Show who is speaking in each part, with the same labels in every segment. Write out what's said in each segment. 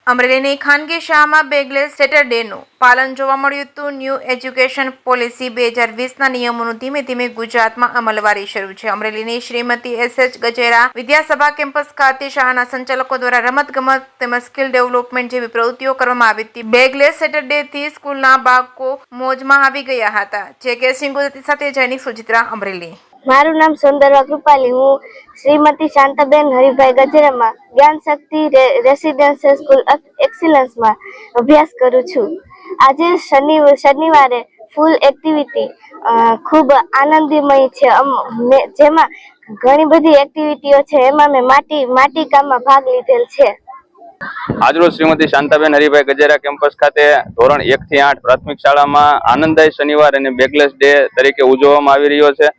Speaker 1: અમરેલીની ખાનગી શાળામાં બેગલેસ સેટરડેનું પાલન જોવા મળ્યું હતું। ન્યૂ એજ્યુકેશન પોલિસી 2020ના નિયમોનું ધીમે ધીમે ગુજરાતમાં અમલવારી શરૂ છે। અમરેલીની શ્રીમતી એસ.એચ. ગજેરા વિદ્યાસભા કેમ્પસ ખાતે શાળાના સંચાલકો દ્વારા રમતગમત તેમજ સ્કિલ ડેવલપમેન્ટ જેવી પ્રવૃત્તિઓ કરવામાં આવી હતી। બેગલેસ સેટરડેથી સ્કૂલના બાળકો મોજમાં આવી ગયા હતા। જે કે સિંહ ગુજરાતી સાથે જૈનિક સુચિત્રા અમરેલી।
Speaker 2: મારું નામ સુંદરવા કૃપાલી। હું શ્રીમતી શાંતાબેન હરિભાઈ ગજેરામાં જ્ઞાન શક્તિ રેસિડેન્શિયલ સ્કૂલ એક્સિલન્સમાં અભ્યાસ કરું છું। આજે શનિવારે ફૂલ એક્ટિવિટી ખૂબ આનંદમય છે, જેમાં ઘણી બધી એક્ટિવિટીઓ છે। એમાં મેં માટી કામમાં ભાગ લીધેલ છે।
Speaker 3: આજરોજ શ્રીમતી શાંતાબેન હરિભાઈ ગજેરા કેમ્પસ ખાતે ધોરણ 1 થી 8 પ્રાથમિક શાળામાં આનંદદાયી શનિવાર અને બેગલેસ ડે તરીકે ઉજવવામાં આવી રહ્યો છે।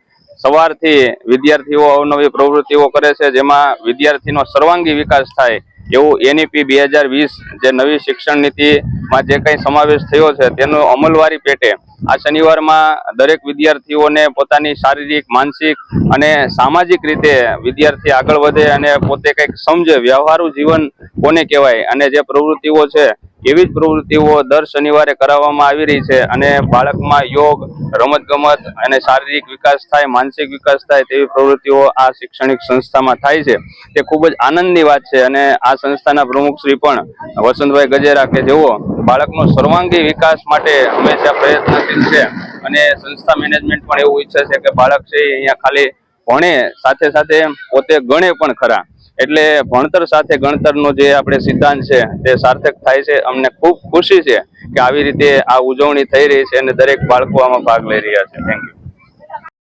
Speaker 3: સવારથી વિદ્યાર્થીઓ અવનવી પ્રવૃત્તિઓ કરે છે, જેમાં વિદ્યાર્થીનો સર્વાંગી વિકાસ થાય એવું એનઈપી 2020 જે નવી શિક્ષણ નીતિમાં જે કંઈ સમાવેશ થયો છે તેનો અમલવારી પેટે આ શનિવારમાં દરેક વિદ્યાર્થીઓને પોતાની શારીરિક, માનસિક અને સામાજિક રીતે વિદ્યાર્થી આગળ વધે અને પોતે કંઈક સમજે, વ્યવહારુ જીવન કોને કહેવાય અને જે પ્રવૃત્તિઓ છે એવી જ પ્રવૃત્તિઓ દર શનિવારે કરાવવામાં આવી રહી છે। અને બાળકમાં યોગ, રમતગમત અને શારીરિક વિકાસ થાય, માનસિક વિકાસ થાય તેવી પ્રવૃત્તિઓ આ શૈક્ષણિક સંસ્થામાં થાય છે। તે ખૂબ જ આનંદની વાત છે। અને આ સંસ્થાના પ્રમુખશ્રી પણ વસંતભાઈ ગજેરા કે જેઓ બાળકનો સર્વાંગી વિકાસ માટે હંમેશા પ્રયત્નશીલ છે અને સંસ્થા મેનેજમેન્ટ પણ એવું ઈચ્છે છે કે બાળક છે અહીંયા ખાલી ભણે સાથે સાથે પોતે ગણે પણ ખરા। એટલે ભણતર સાથે ગણતરનો જે આપણે સિદ્ધાંત છે તે સાર્થક થાય છે। અમને ખૂબ ખુશી છે કે આવી રીતે આ ઉજવણી થઈ રહી છે અને દરેક બાળકો આમાં ભાગ લઈ રહ્યા છે। Thank you.